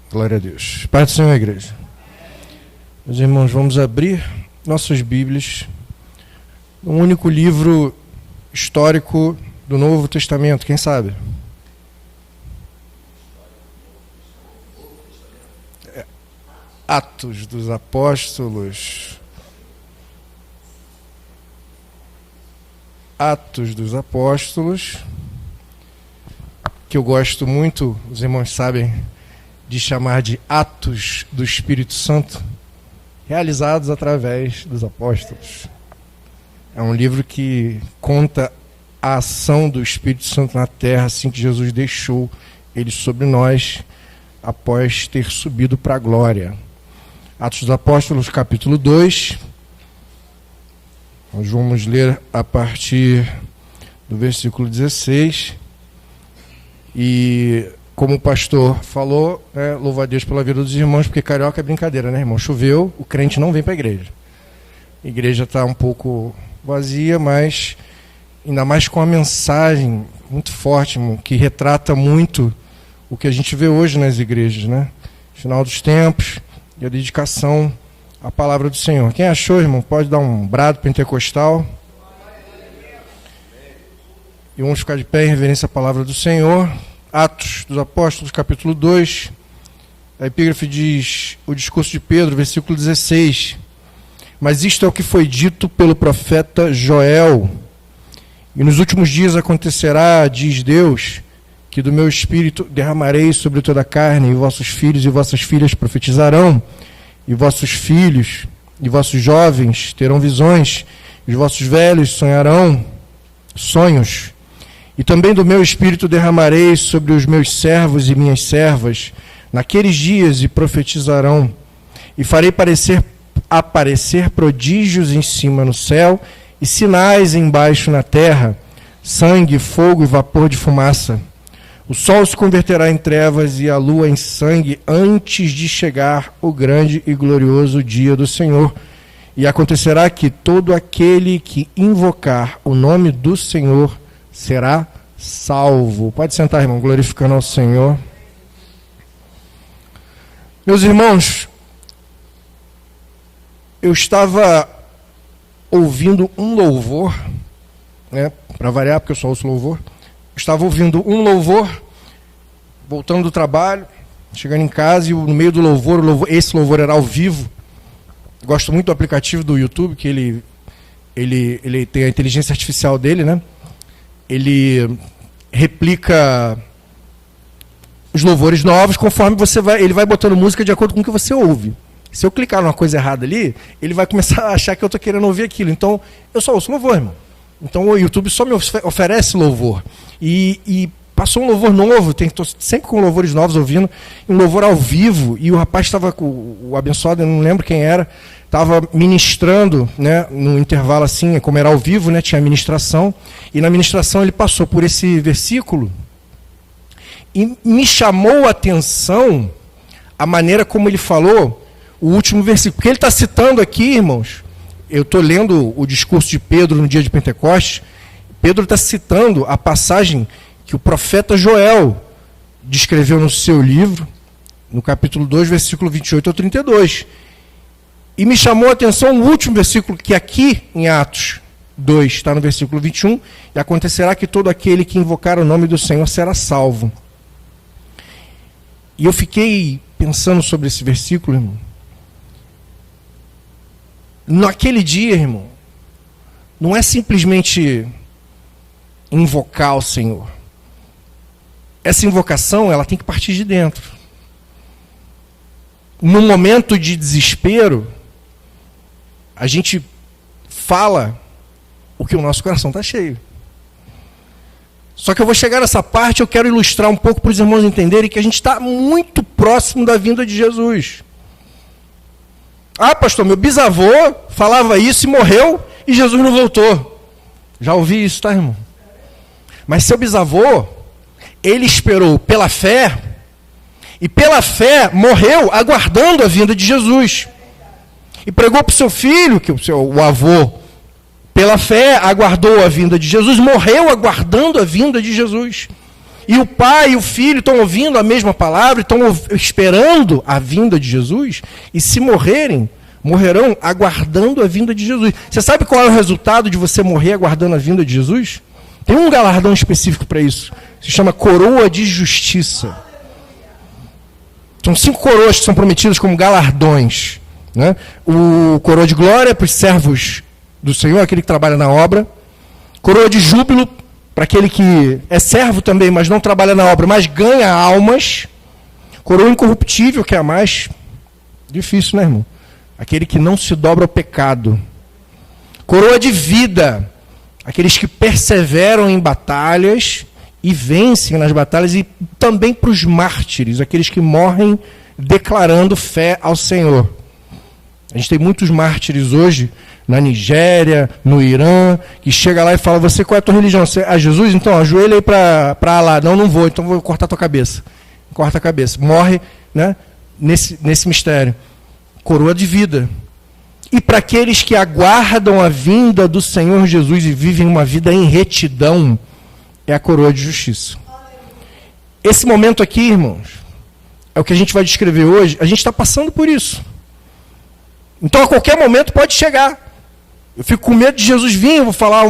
Glória a Deus. Pai do Senhor, igreja. Meus irmãos, vamos abrir nossas Bíblias no único livro histórico do Novo Testamento, quem sabe? Atos dos Apóstolos. Atos dos Apóstolos, que eu gosto muito, os irmãos sabem, de chamar de Atos do Espírito Santo, realizados através dos apóstolos. É um livro que conta a ação do Espírito Santo na terra, assim que Jesus deixou ele sobre nós, após ter subido para a glória. Atos dos Apóstolos, capítulo 2. Nós vamos ler a partir do versículo 16. E, como o pastor falou, louva a Deus pela vida dos irmãos, porque carioca é brincadeira, né, irmão? Choveu, o crente não vem para a igreja. A igreja está um pouco vazia, mas ainda mais com a mensagem muito forte, irmão, que retrata muito o que a gente vê hoje nas igrejas, né? Final dos tempos e a dedicação à palavra do Senhor. Quem achou, irmão, pode dar um brado pentecostal. E vamos ficar de pé em reverência à palavra do Senhor. Atos dos Apóstolos, capítulo 2. A epígrafe diz, o discurso de Pedro, versículo 16. Mas isto é o que foi dito pelo profeta Joel. E nos últimos dias acontecerá, diz Deus, que do meu espírito derramarei sobre toda a carne, e vossos filhos e vossas filhas profetizarão, e vossos filhos e vossos jovens terão visões, e os vossos velhos sonharão sonhos. E também do meu espírito derramarei sobre os meus servos e minhas servas naqueles dias, e profetizarão, e farei aparecer prodígios em cima no céu, e sinais embaixo na terra, sangue, fogo e vapor de fumaça. O sol se converterá em trevas e a lua em sangue antes de chegar o grande e glorioso dia do Senhor. E acontecerá que todo aquele que invocar o nome do Senhor será salvo. Pode sentar, irmão, glorificando ao Senhor. Meus irmãos, eu estava ouvindo um louvor, né, para variar, porque eu só ouço louvor. Estava ouvindo um louvor, voltando do trabalho, chegando em casa, e no meio do louvor, esse louvor era ao vivo. Gosto muito do aplicativo do YouTube, que ele tem a inteligência artificial dele, né? Ele replica os louvores novos conforme ele vai botando música de acordo com o que você ouve. Se eu clicar numa coisa errada ali, ele vai começar a achar que eu estou querendo ouvir aquilo. Então, eu só ouço louvor, irmão. Então o YouTube só me oferece louvor. E passou um louvor novo, estou sempre com louvores novos ouvindo, um louvor ao vivo, e o rapaz estava, o abençoado, eu não lembro quem era, estava ministrando, né, no intervalo assim, como era ao vivo, né, tinha ministração, e na ministração ele passou por esse versículo, e me chamou a atenção a maneira como ele falou o último versículo, porque ele está citando aqui, irmãos. Eu estou lendo o discurso de Pedro no dia de Pentecostes. Pedro está citando a passagem que o profeta Joel descreveu no seu livro, no capítulo 2, versículo 28 ao 32. E me chamou a atenção o último versículo, que aqui em Atos 2 está no versículo 21, e acontecerá que todo aquele que invocar o nome do Senhor será salvo. E eu fiquei pensando sobre esse versículo, irmão. Naquele dia, irmão, não é simplesmente invocar o Senhor. Essa invocação, ela tem que partir de dentro. No momento de desespero, a gente fala o que o nosso coração está cheio. Só que eu vou chegar nessa parte, eu quero ilustrar um pouco para os irmãos entenderem que a gente está muito próximo da vinda de Jesus. Ah, pastor, meu bisavô falava isso e morreu e Jesus não voltou. Já ouvi isso, tá, irmão? Mas seu bisavô, ele esperou pela fé, e pela fé morreu aguardando a vinda de Jesus. E pregou para o seu filho, que o avô, pela fé, aguardou a vinda de Jesus, morreu aguardando a vinda de Jesus. E o Pai e o Filho estão ouvindo a mesma palavra, estão esperando a vinda de Jesus, e se morrerem, morrerão aguardando a vinda de Jesus. Você sabe qual é o resultado de você morrer aguardando a vinda de Jesus? Tem um galardão específico para isso. Se chama coroa de justiça. São 5 coroas que são prometidas como galardões, né? O coroa de glória para os servos do Senhor, aquele que trabalha na obra. Coroa de júbilo para aquele que é servo também, mas não trabalha na obra, mas ganha almas. Coroa incorruptível, que é a mais difícil, né, irmão? Aquele que não se dobra ao pecado. Coroa de vida, aqueles que perseveram em batalhas e vencem nas batalhas, e também para os mártires, aqueles que morrem declarando fé ao Senhor. A gente tem muitos mártires hoje, na Nigéria, no Irã, que chega lá e fala, você qual é a tua religião? Você, Jesus? Então, ajoelha aí para Allah. Não vou, então vou cortar a tua cabeça. Corta a cabeça. Morre, né, nesse mistério. Coroa de vida. E para aqueles que aguardam a vinda do Senhor Jesus e vivem uma vida em retidão, é a coroa de justiça. Esse momento aqui, irmãos, é o que a gente vai descrever hoje. A gente está passando por isso. Então, a qualquer momento pode chegar. Eu fico com medo de Jesus vir, eu vou falar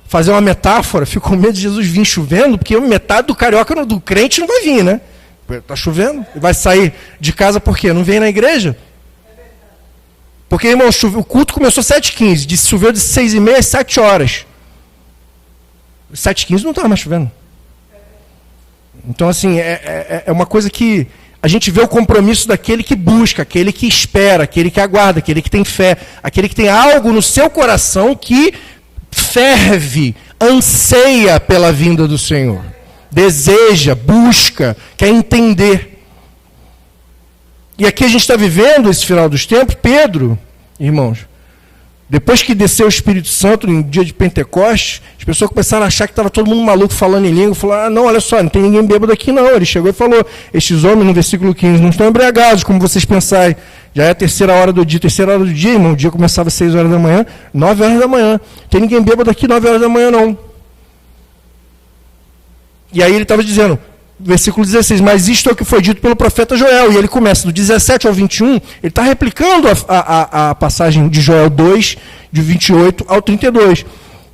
fazer uma metáfora, fico com medo de Jesus vir chovendo, porque metade do carioca, do crente, não vai vir, né? Está chovendo, vai sair de casa por quê? Não vem na igreja? Porque, irmão, o culto começou às 7h15, choveu de 6h30 às 7 horas. 7h15 não estava mais chovendo. Então, assim, é uma coisa que a gente vê o compromisso daquele que busca, aquele que espera, aquele que aguarda, aquele que tem fé, aquele que tem algo no seu coração que ferve, anseia pela vinda do Senhor. Deseja, busca, quer entender. E aqui a gente está vivendo esse final dos tempos. Pedro, irmãos, depois que desceu o Espírito Santo no dia de Pentecostes, as pessoas começaram a achar que estava todo mundo maluco falando em língua. Falaram, não, olha só, não tem ninguém bêbado aqui não. Ele chegou e falou, estes homens, no versículo 15, não estão embriagados, como vocês pensarem. Já é a terceira hora do dia, irmão, o dia começava às 6 horas da manhã, 9 horas da manhã. Não tem ninguém bêbado aqui 9 horas da manhã não. E aí ele estava dizendo, versículo 16, mas isto é o que foi dito pelo profeta Joel. E ele começa do 17 ao 21, ele está replicando a passagem de Joel 2, de 28 ao 32,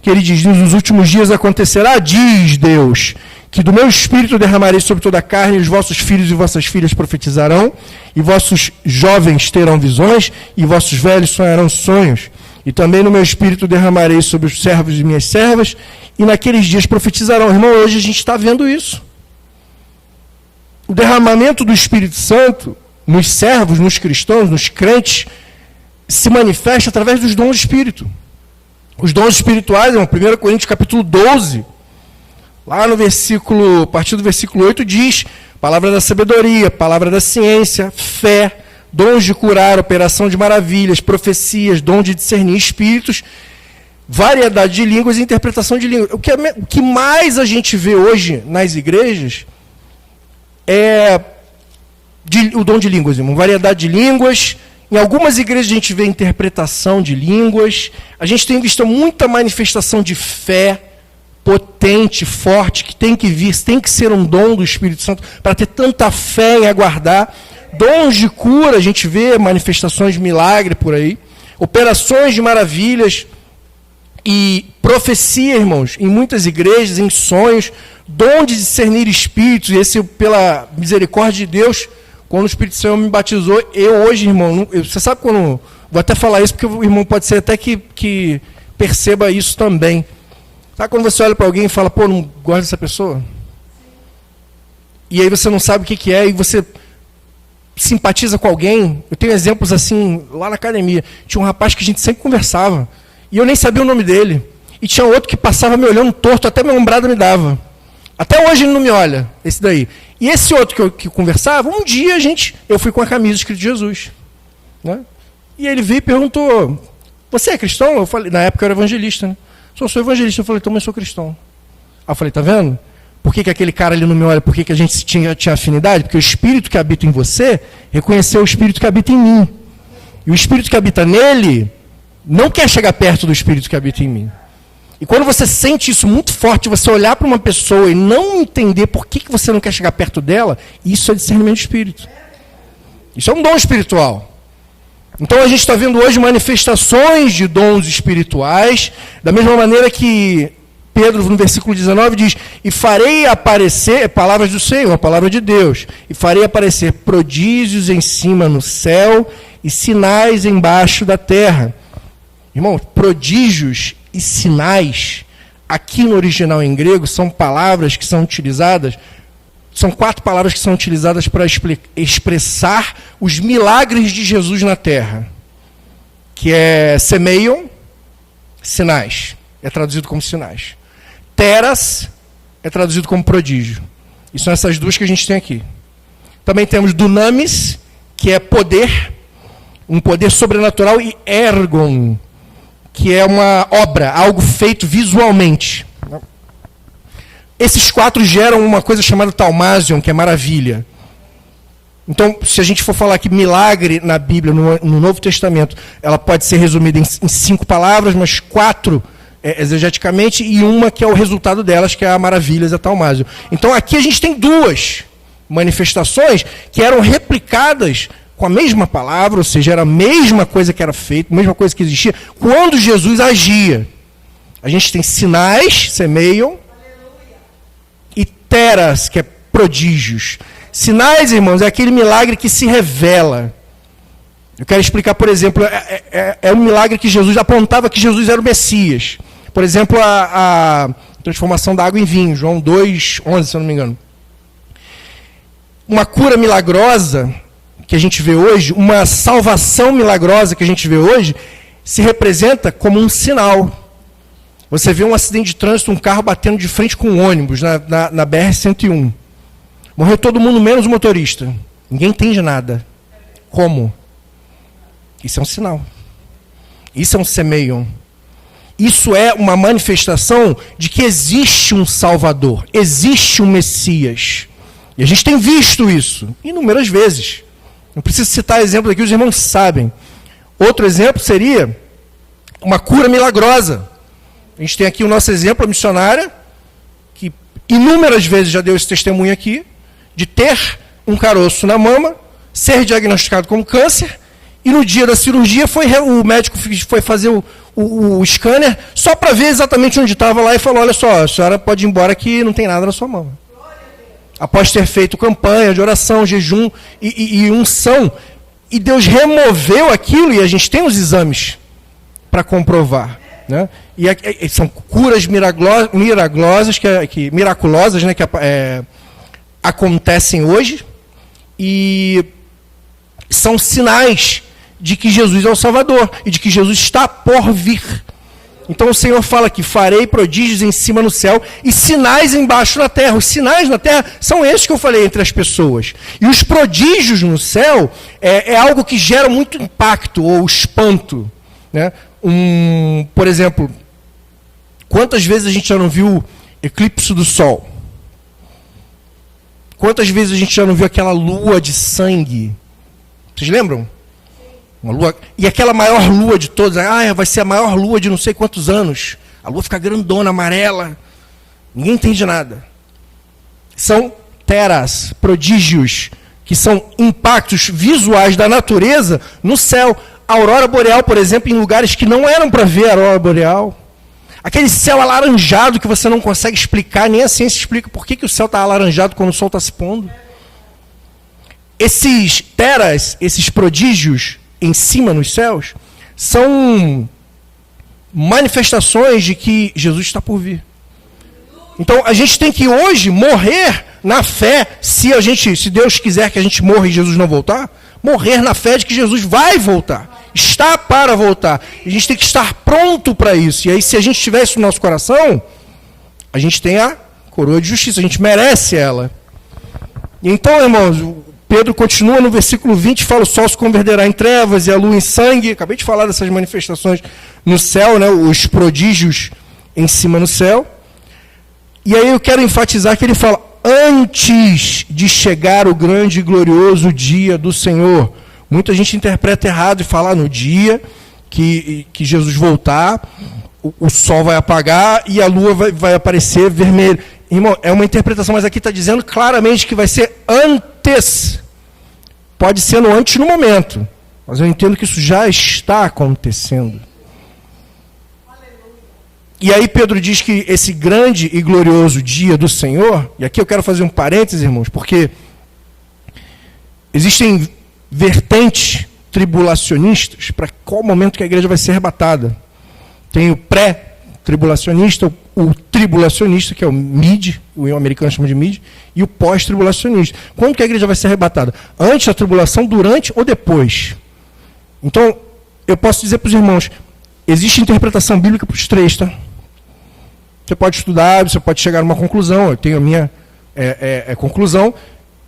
que ele diz, nos últimos dias acontecerá, diz Deus, que do meu espírito derramarei sobre toda a carne, os vossos filhos e vossas filhas profetizarão, e vossos jovens terão visões, e vossos velhos sonharão sonhos. E também no meu espírito derramarei sobre os servos e minhas servas, e naqueles dias profetizarão. Irmão, hoje a gente está vendo isso. O derramamento do Espírito Santo nos servos, nos cristãos, nos crentes, se manifesta através dos dons do Espírito. Os dons espirituais, 1 Coríntios capítulo 12, lá no versículo, a partir do versículo 8 diz, palavra da sabedoria, palavra da ciência, fé, dons de curar, operação de maravilhas, profecias, dom de discernir espíritos, variedade de línguas e interpretação de línguas. O que mais a gente vê hoje nas igrejas é o dom de línguas, irmão. Variedade de línguas. Em algumas igrejas a gente vê interpretação de línguas. A gente tem visto muita manifestação de fé potente, forte, que tem que vir, tem que ser um dom do Espírito Santo para ter tanta fé em aguardar. Dons de cura, a gente vê manifestações de milagre por aí. Operações de maravilhas. E profecia, irmãos, em muitas igrejas, em sonhos, dom de discernir espíritos, e esse, pela misericórdia de Deus, quando o Espírito Santo me batizou, eu hoje, irmão, você sabe quando, vou até falar isso, porque o irmão pode ser até que perceba isso também. Sabe quando você olha para alguém e fala, pô, não gosto dessa pessoa? E aí você não sabe o que é, e você simpatiza com alguém. Eu tenho exemplos assim, lá na academia, tinha um rapaz que a gente sempre conversava, e eu nem sabia o nome dele. E tinha outro que passava me olhando torto, até minha ombrada me dava. Até hoje ele não me olha, esse daí. E esse outro que conversava, um dia eu fui com a camisa escrito Jesus. Né? E ele veio e perguntou, você é cristão? Eu falei, na época eu era evangelista. Né? Sou evangelista. Eu falei, então eu sou cristão. Aí eu falei, tá vendo? Por que aquele cara ali não me olha? Por que a gente tinha afinidade? Porque o Espírito que habita em você reconheceu o Espírito que habita em mim. E o Espírito que habita nele não quer chegar perto do Espírito que habita em mim. E quando você sente isso muito forte, você olhar para uma pessoa e não entender por que você não quer chegar perto dela, isso é discernimento de espírito. Isso é um dom espiritual. Então a gente está vendo hoje manifestações de dons espirituais, da mesma maneira que Pedro, no versículo 19, diz: e farei aparecer, palavras do Senhor, a palavra de Deus, e farei aparecer prodígios em cima no céu e sinais embaixo da terra. Irmão, prodígios e sinais, aqui no original em grego, são palavras que são utilizadas, são 4 palavras que são utilizadas para expressar os milagres de Jesus na terra, que é semeion, sinais, é traduzido como sinais. Teras é traduzido como prodígio. E são essas 2 que a gente tem aqui. Também temos dunamis, que é poder, um poder sobrenatural, e ergon, que é uma obra, algo feito visualmente. Esses 4 geram uma coisa chamada taumazion, que é maravilha. Então, se a gente for falar que milagre na Bíblia, no Novo Testamento, ela pode ser resumida em 5 palavras, mas 4 exegeticamente, e uma que é o resultado delas, que é a maravilhas, a taumazion. Então, aqui a gente tem 2 manifestações que eram replicadas com a mesma palavra, ou seja, era a mesma coisa que era feita, a mesma coisa que existia, quando Jesus agia. A gente tem sinais, semeiam, e teras, que é prodígios. Sinais, irmãos, é aquele milagre que se revela. Eu quero explicar, por exemplo, é um milagre que Jesus apontava que Jesus era o Messias. Por exemplo, a transformação da água em vinho, João 2:11, se eu não me engano. Uma cura milagrosa que a gente vê hoje, uma salvação milagrosa que a gente vê hoje, se representa como um sinal. Você vê um acidente de trânsito, um carro batendo de frente com um ônibus na BR-101. Morreu todo mundo, menos o motorista. Ninguém entende nada. Como? Isso é um sinal. Isso é um semeion. Isso é uma manifestação de que existe um Salvador, existe um Messias. E a gente tem visto isso inúmeras vezes. Não preciso citar exemplos aqui, os irmãos sabem. Outro exemplo seria uma cura milagrosa. A gente tem aqui o nosso exemplo, a missionária, que inúmeras vezes já deu esse testemunho aqui, de ter um caroço na mama, ser diagnosticado como câncer, e no dia da cirurgia o médico foi fazer o scanner só para ver exatamente onde estava lá e falou: olha só, a senhora pode ir embora que não tem nada na sua mama. Após ter feito campanha de oração, jejum e unção, e Deus removeu aquilo, e a gente tem os exames para comprovar. Né? E são curas miraculosas né, que acontecem hoje, e são sinais de que Jesus é o Salvador, e de que Jesus está por vir. Então o Senhor fala que farei prodígios em cima no céu e sinais embaixo na terra. Os sinais na terra são esses que eu falei entre as pessoas. E os prodígios no céu é algo que gera muito impacto ou espanto. Né? Por exemplo, quantas vezes a gente já não viu eclipse do sol? Quantas vezes a gente já não viu aquela lua de sangue? Vocês lembram? Uma lua, e aquela maior lua de todas, vai ser a maior lua de não sei quantos anos. A lua fica grandona, amarela. Ninguém entende nada. São teras, prodígios, que são impactos visuais da natureza no céu. A aurora boreal, por exemplo, em lugares que não eram para ver a aurora boreal. Aquele céu alaranjado que você não consegue explicar, nem a ciência explica por que o céu está alaranjado quando o sol está se pondo. Esses teras, esses prodígios em cima nos céus, são manifestações de que Jesus está por vir. Então a gente tem que hoje morrer na fé, se Deus quiser que a gente morra e Jesus não voltar, morrer na fé de que Jesus vai voltar, está para voltar. A gente tem que estar pronto para isso. E aí, se a gente tiver isso no nosso coração, a gente tem a coroa de justiça, a gente merece ela. Então, irmãos, Pedro continua no versículo 20, fala: o sol se converterá em trevas e a lua em sangue. Acabei de falar dessas manifestações no céu, né, os prodígios em cima no céu. E aí eu quero enfatizar que ele fala: antes de chegar o grande e glorioso dia do Senhor. Muita gente interpreta errado e fala no dia que Jesus voltar, o sol vai apagar e a lua vai aparecer vermelha. Irmão, é uma interpretação, mas aqui está dizendo claramente que vai ser antes. Pode ser no antes no momento, mas eu entendo que isso já está acontecendo. E aí Pedro diz que esse grande e glorioso dia do Senhor, e aqui eu quero fazer um parênteses, irmãos, porque existem vertentes tribulacionistas para qual momento que a igreja vai ser arrebatada. Tem o pré-tribulacionista, o tribulacionista, que é o mid, o americano chama de mid, e o pós-tribulacionista. Quando que a igreja vai ser arrebatada? Antes da tribulação, durante ou depois? Então, eu posso dizer para os irmãos, existe interpretação bíblica para os três, tá? Você pode estudar, você pode chegar a uma conclusão. Eu tenho a minha conclusão,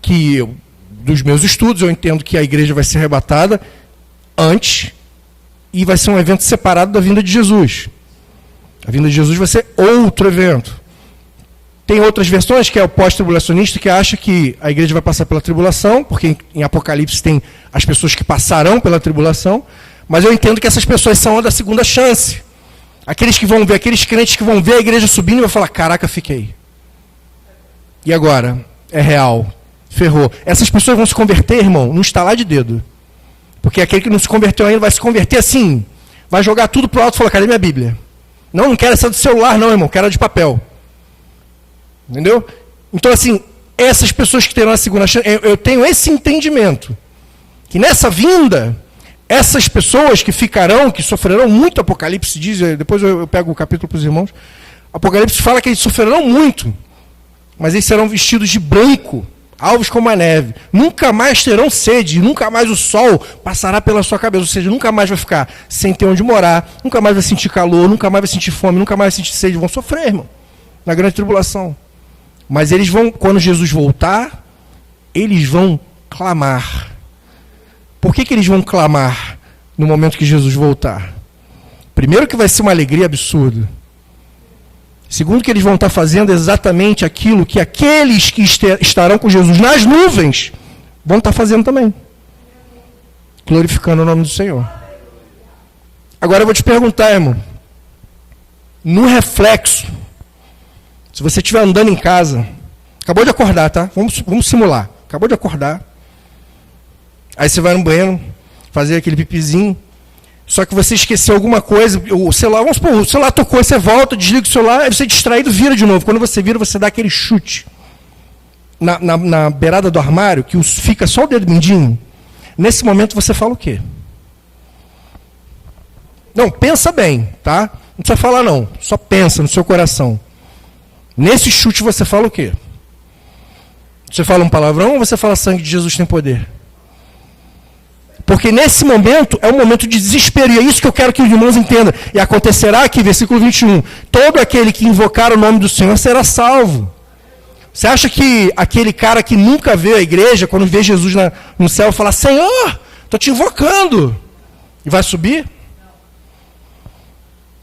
que dos meus estudos, eu entendo que a igreja vai ser arrebatada antes e vai ser um evento separado da vinda de Jesus. A vinda de Jesus vai ser outro evento. Tem outras versões, que é o pós-tribulacionista, que acha que a igreja vai passar pela tribulação, porque em Apocalipse tem as pessoas que passarão pela tribulação, mas eu entendo que essas pessoas são a da segunda chance. Aqueles que vão ver, aqueles crentes que vão ver a igreja subindo e vão falar, caraca, fiquei. E agora? É real. Ferrou. Essas pessoas vão se converter, irmão, num estalar de dedo. Porque aquele que não se converteu ainda vai se converter assim. Vai jogar tudo pro alto e falar, cadê minha Bíblia? Não quero essa do celular não, irmão. Quero a de papel. Entendeu? Então, assim, essas pessoas que terão a segunda chance, eu tenho esse entendimento. Que nessa vinda, essas pessoas que ficarão, que sofrerão muito, Apocalipse diz, depois eu pego o capítulo para os irmãos, Apocalipse fala que eles sofrerão muito, mas eles serão vestidos de branco, alvos como a neve, nunca mais terão sede, nunca mais o sol passará pela sua cabeça, ou seja, nunca mais vai ficar sem ter onde morar, nunca mais vai sentir calor, nunca mais vai sentir fome, nunca mais vai sentir sede, vão sofrer, irmão, na grande tribulação. Mas eles vão, quando Jesus voltar, eles vão clamar. Por que eles vão clamar no momento que Jesus voltar? Primeiro que vai ser uma alegria absurda. Segundo que eles vão estar fazendo exatamente aquilo que aqueles que estarão com Jesus nas nuvens vão estar fazendo também. Glorificando o nome do Senhor. Agora eu vou te perguntar, irmão. No reflexo, se você estiver andando em casa, acabou de acordar, tá? Vamos simular. Acabou de acordar. Aí você vai no banheiro, fazer aquele pipizinho, só que você esqueceu alguma coisa, o celular, vamos supor, o celular tocou, você volta, desliga o celular, aí você distraído, vira de novo. Quando você vira, você dá aquele chute na beirada do armário, que fica só o dedo mindinho. Nesse momento você fala o quê? Não, pensa bem, tá? Não precisa falar não, só pensa no seu coração. Nesse chute você fala o quê? Você fala um palavrão ou você fala sangue de Jesus tem poder? Porque nesse momento é um momento de desespero, e é isso que eu quero que os irmãos entendam. E acontecerá aqui, versículo 21, todo aquele que invocar o nome do Senhor será salvo. Você acha que aquele cara que nunca vê a igreja, quando vê Jesus no céu, fala, Senhor, estou te invocando, e vai subir?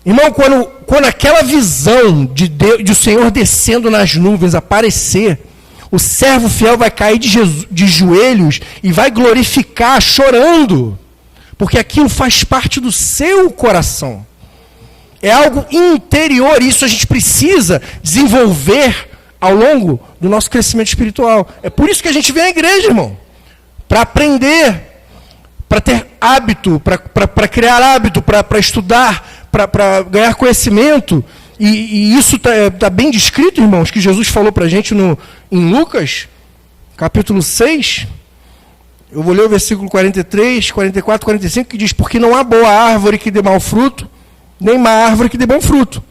Irmão, quando aquela visão de o Senhor descendo nas nuvens aparecer, o servo fiel vai cair de joelhos e vai glorificar chorando, porque aquilo faz parte do seu coração. É algo interior, e isso a gente precisa desenvolver ao longo do nosso crescimento espiritual. É por isso que a gente vem à igreja, irmão, para aprender, para ter hábito, para criar hábito, para estudar, para ganhar conhecimento. E isso está bem descrito, irmãos, que Jesus falou para a gente em Lucas, capítulo 6. Eu vou ler o versículo 43, 44, 45, que diz, porque não há boa árvore que dê mau fruto, nem má árvore que dê bom fruto.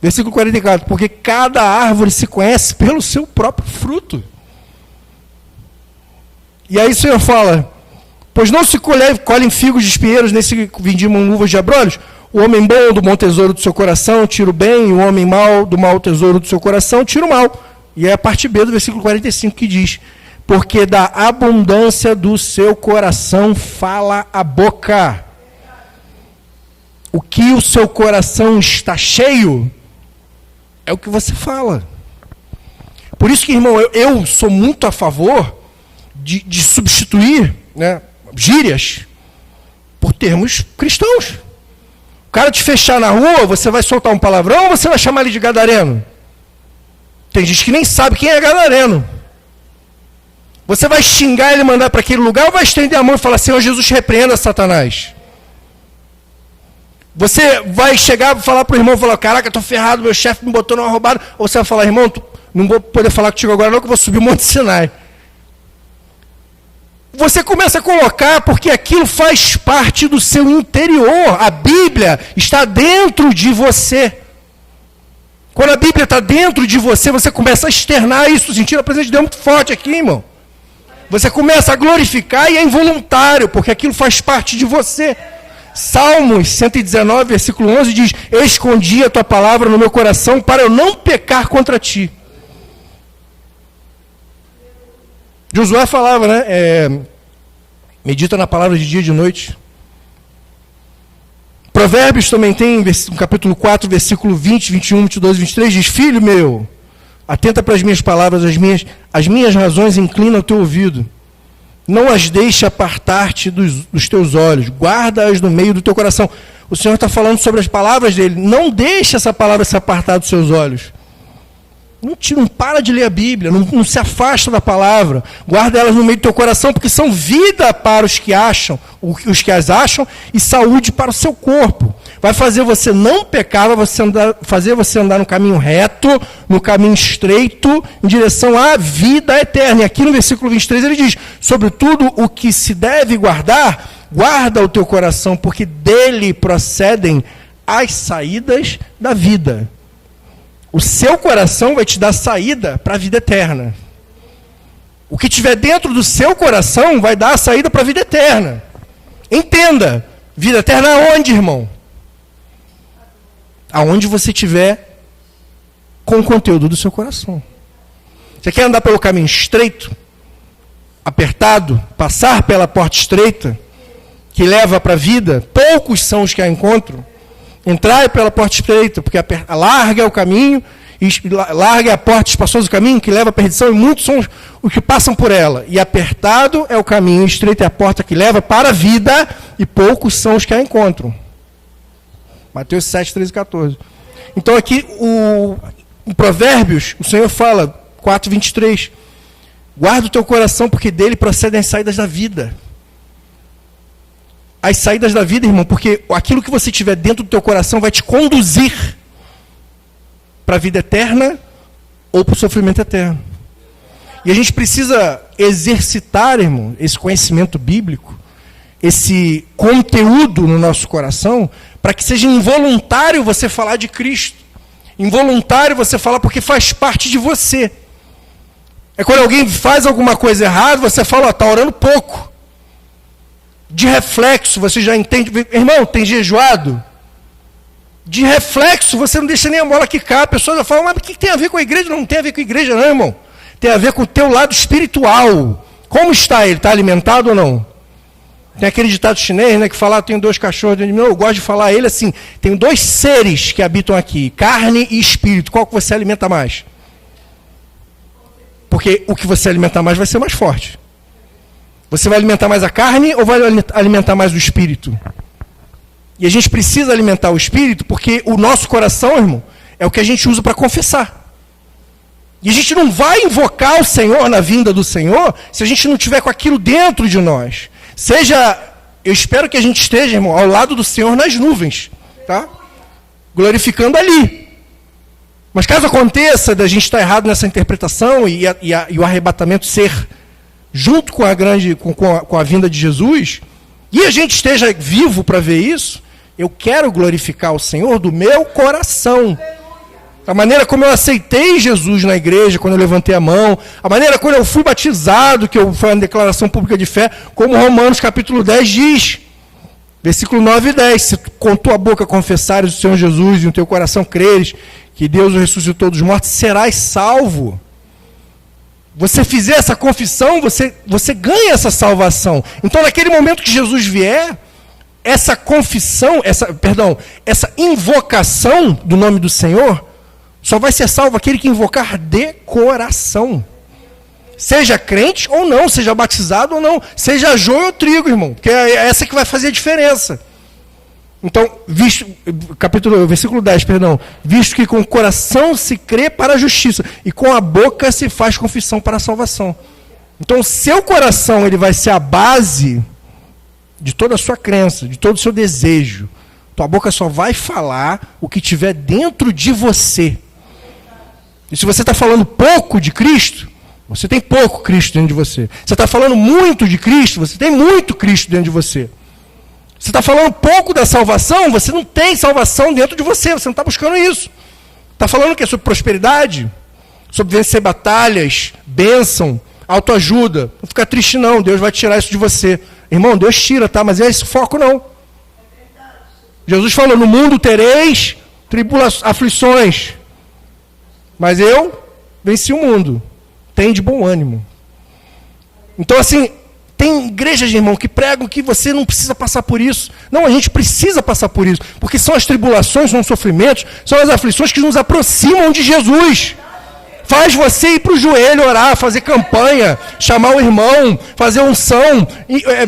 Versículo 44, porque cada árvore se conhece pelo seu próprio fruto. E aí o Senhor fala, pois não se colhem figos de espinheiros, nem se vindimam uvas de abrolhos. O homem bom do bom tesouro do seu coração tira o bem, e o homem mau do mau tesouro do seu coração tira o mal. E é a parte B do versículo 45 que diz, porque da abundância do seu coração fala a boca. O que o seu coração está cheio é o que você fala. Por isso que, irmão, eu sou muito a favor de substituir, né, gírias por termos cristãos. O cara te fechar na rua, você vai soltar um palavrão ou você vai chamar ele de gadareno? Tem gente que nem sabe quem é gadareno. Você vai xingar ele e mandar para aquele lugar ou vai estender a mão e falar, Senhor Jesus, repreenda Satanás? Você vai chegar e falar para o irmão, falar, caraca, estou ferrado, meu chefe me botou numa roubada. Ou você vai falar, irmão, não vou poder falar contigo agora não, que eu vou subir o Monte Sinai. Você começa a colocar, porque aquilo faz parte do seu interior. A Bíblia está dentro de você. Quando a Bíblia está dentro de você, você começa a externar isso, sentindo a presença de Deus muito forte aqui, irmão. Você começa a glorificar e é involuntário, porque aquilo faz parte de você. Salmos 119, versículo 11 diz, eu escondi a tua palavra no meu coração para eu não pecar contra ti. Josué falava, né? Medita na palavra de dia e de noite. Provérbios também tem, no capítulo 4, versículo 20, 21, 22, 23, diz, filho meu, atenta para as minhas palavras, as minhas razões inclina o teu ouvido. Não as deixe apartar-te dos teus olhos, guarda-as no meio do teu coração. O Senhor está falando sobre as palavras dele. Não deixe essa palavra se apartar dos seus olhos. Não para de ler a Bíblia, não se afasta da palavra. Guarda elas no meio do teu coração, porque são vida para os que as acham, e saúde para o seu corpo. Vai fazer você não pecar, vai fazer você andar no caminho reto, no caminho estreito, em direção à vida eterna. E aqui no versículo 23 ele diz, sobretudo o que se deve guardar, guarda o teu coração, porque dele procedem as saídas da vida. O seu coração vai te dar saída para a vida eterna. O que tiver dentro do seu coração vai dar a saída para a vida eterna. Entenda, vida eterna aonde, irmão? Aonde você estiver com o conteúdo do seu coração. Você quer andar pelo caminho estreito, apertado, passar pela porta estreita, que leva para a vida? Poucos são os que a encontram. Entrar pela porta estreita, porque larga é o caminho, larga é a porta espaçosa do caminho, que leva à perdição, e muitos são os que passam por ela. E apertado é o caminho, estreita é a porta que leva para a vida, e poucos são os que a encontram. Mateus 7, 13 e 14. Então aqui, em Provérbios, o Senhor fala, 4, 23, guarda o teu coração, porque dele procedem as saídas da vida. As saídas da vida, irmão, porque aquilo que você tiver dentro do teu coração vai te conduzir para a vida eterna ou para o sofrimento eterno. E a gente precisa exercitar, irmão, esse conhecimento bíblico, esse conteúdo no nosso coração, para que seja involuntário você falar de Cristo. Involuntário você falar porque faz parte de você. É quando alguém faz alguma coisa errada, você fala, está orando pouco. De reflexo, você já entende. Irmão, tem jejuado? De reflexo, você não deixa nem a bola quicar. A pessoa já fala, mas o que tem a ver com a igreja? Não tem a ver com a igreja, não, irmão. Tem a ver com o teu lado espiritual. Como está ele? Está alimentado ou não? Tem aquele ditado chinês, né, que fala, tenho 2 cachorros dentro de mim. Eu gosto de falar ele assim, tem 2 seres que habitam aqui, carne e espírito. Qual que você alimenta mais? Porque o que você alimenta mais vai ser mais forte. Você vai alimentar mais a carne ou vai alimentar mais o espírito? E a gente precisa alimentar o espírito porque o nosso coração, irmão, é o que a gente usa para confessar. E a gente não vai invocar o Senhor na vinda do Senhor se a gente não tiver com aquilo dentro de nós. Eu espero que a gente esteja, irmão, ao lado do Senhor nas nuvens, tá? Glorificando ali. Mas caso aconteça da gente estar errado nessa interpretação e o arrebatamento ser junto com a vinda de Jesus, e a gente esteja vivo para ver isso, eu quero glorificar o Senhor do meu coração. A maneira como eu aceitei Jesus na igreja, quando eu levantei a mão, a maneira como eu fui batizado, que foi uma declaração pública de fé, como Romanos capítulo 10 diz, versículo 9 e 10, se com tua boca confessares o Senhor Jesus e no teu coração creres que Deus o ressuscitou dos mortos, serás salvo. Você fizer essa confissão, você ganha essa salvação. Então, naquele momento que Jesus vier, essa confissão, essa invocação do nome do Senhor, só vai ser salvo aquele que invocar de coração. Seja crente ou não, seja batizado ou não, seja joio ou trigo, irmão, porque é essa que vai fazer a diferença. Então, versículo 10, perdão. Visto que com o coração se crê para a justiça e com a boca se faz confissão para a salvação. Então, o seu coração ele vai ser a base de toda a sua crença, de todo o seu desejo. Tua boca só vai falar o que tiver dentro de você. E se você está falando pouco de Cristo, você tem pouco Cristo dentro de você. Você está falando muito de Cristo, você tem muito Cristo dentro de você. Você está falando pouco da salvação, você não tem salvação dentro de você, você não está buscando isso. Está falando o quê? Sobre prosperidade, sobre vencer batalhas, bênção, autoajuda. Não fica triste não, Deus vai tirar isso de você. Irmão, Deus tira, tá? Mas é esse foco não. Jesus falou, no mundo tereis aflições, mas eu venci o mundo. Tem de bom ânimo. Então assim, tem igrejas, irmão, que pregam que você não precisa passar por isso. Não, a gente precisa passar por isso. Porque são as tribulações, são os sofrimentos, são as aflições que nos aproximam de Jesus. Faz você ir para o joelho orar, fazer campanha, chamar o irmão, fazer unção,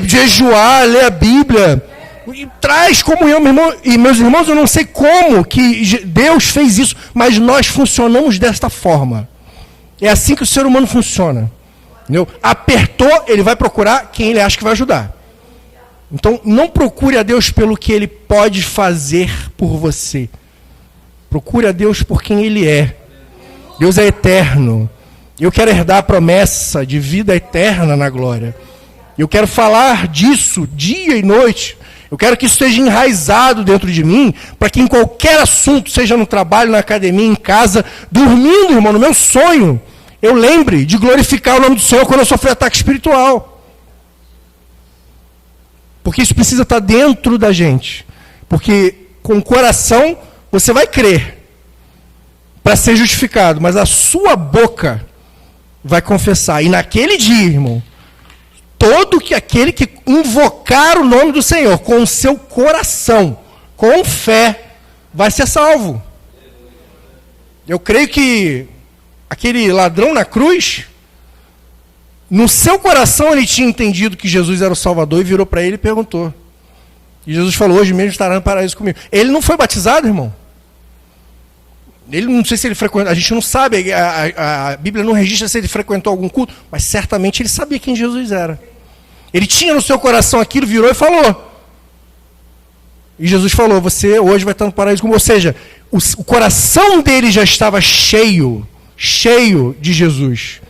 jejuar, ler a Bíblia. E traz comunhão, meu irmão. E meus irmãos, eu não sei como que Deus fez isso, mas nós funcionamos desta forma. É assim que o ser humano funciona. Entendeu? Apertou, ele vai procurar quem ele acha que vai ajudar. Então, não procure a Deus pelo que ele pode fazer por você. Procure a Deus por quem ele é. Deus é eterno. Eu quero herdar a promessa de vida eterna na glória. Eu quero falar disso dia e noite. Eu quero que isso esteja enraizado dentro de mim, para que em qualquer assunto, seja no trabalho, na academia, em casa, dormindo, irmão, no meu sonho, eu lembre de glorificar o nome do Senhor quando eu sofrer ataque espiritual. Porque isso precisa estar dentro da gente. Porque com o coração você vai crer para ser justificado, mas a sua boca vai confessar. E naquele dia, irmão, aquele que invocar o nome do Senhor com o seu coração, com fé, vai ser salvo. Eu creio que aquele ladrão na cruz, no seu coração ele tinha entendido que Jesus era o Salvador e virou para ele e perguntou. E Jesus falou, hoje mesmo estará no paraíso comigo. Ele não foi batizado, irmão? Ele não sei se ele frequentou, a gente não sabe, a Bíblia não registra se ele frequentou algum culto, mas certamente ele sabia quem Jesus era. Ele tinha no seu coração aquilo, virou e falou. E Jesus falou, você hoje vai estar no paraíso comigo. Ou seja, o coração dele já estava cheio de Jesus.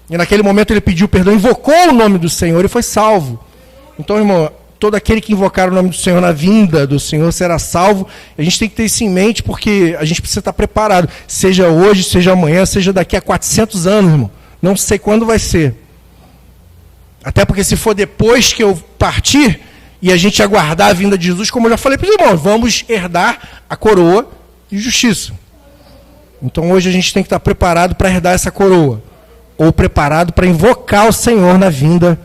E naquele momento ele pediu perdão, invocou o nome do Senhor e foi salvo. Então, irmão, todo aquele que invocar o nome do Senhor na vinda do Senhor será salvo. A gente tem que ter isso em mente, porque a gente precisa estar preparado. Seja hoje, seja amanhã, seja daqui a 400 anos, irmão. Não sei quando vai ser. Até porque se for depois que eu partir, e a gente aguardar a vinda de Jesus, como eu já falei para os irmãos, vamos herdar a coroa de justiça. Então hoje a gente tem que estar preparado para herdar essa coroa. Ou preparado para invocar o Senhor na vinda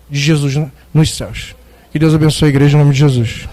de Jesus nos céus. Que Deus abençoe a igreja em nome de Jesus.